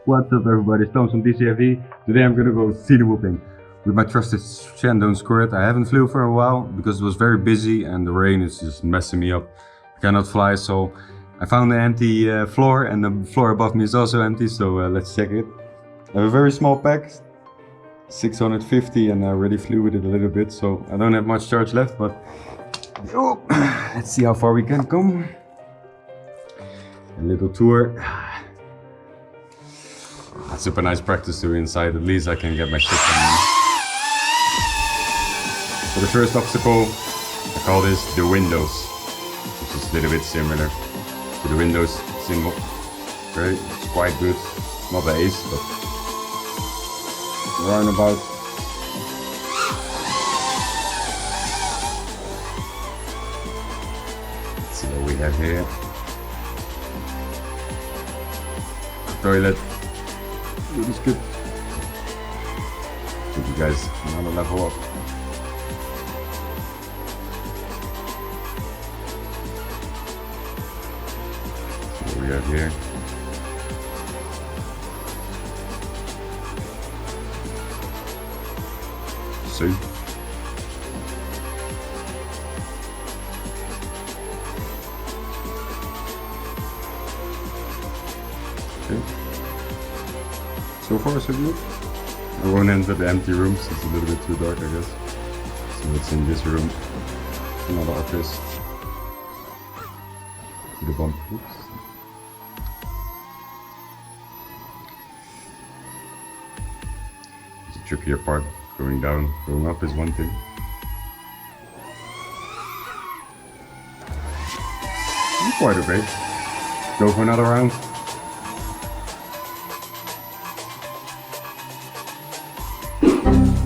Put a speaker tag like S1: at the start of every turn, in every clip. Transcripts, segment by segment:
S1: What's up everybody, it's Tom from DCFE. Today I'm gonna go theater whooping with my trusted Shandong squirt. I haven't flew for a while because it was very busy and the rain is just messing me up. I cannot fly, so I found an empty floor, and the floor above me is also empty, so let's check it. I have a very small pack, 650, and I already flew with it a little bit, so I don't have much charge left, but let's see how far we can come. A little tour. Super nice practice to inside, at least I can get my shit on. For the first obstacle, I call this the windows, which is a little bit similar to the windows symbol. Okay, it's quite good, not the ace, but roundabout. Let's see what we have here. Toilet. This is good. Give you guys another level up. So what we have here. See? Okay. So far so good. I won't enter the empty rooms, it's a little bit too dark I guess. So what's in this room? Another office. To the bump. Oops. It's a trickier part. Going down, going up is one thing. Quite okay. Go for another round.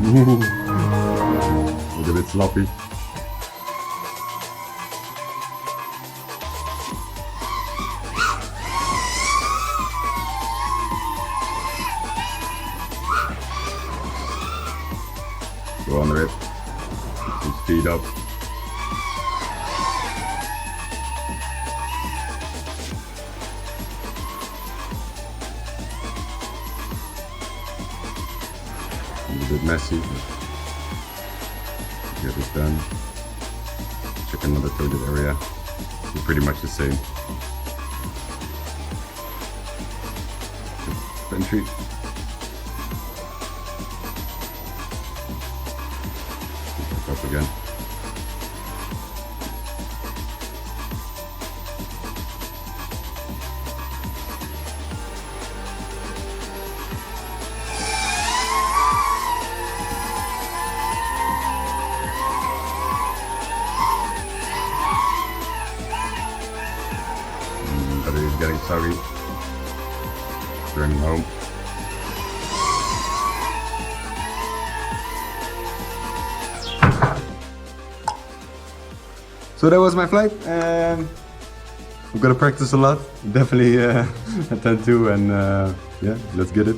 S1: A little bit sloppy. Go under it. Some speed up. A bit messy, but get this done. Check another toilet area. It's pretty much the same. Entry. Back up again. Battery is getting soggy. Turning home. So that was my flight. I'm gonna practice a lot. Definitely attend to, and yeah, let's get it.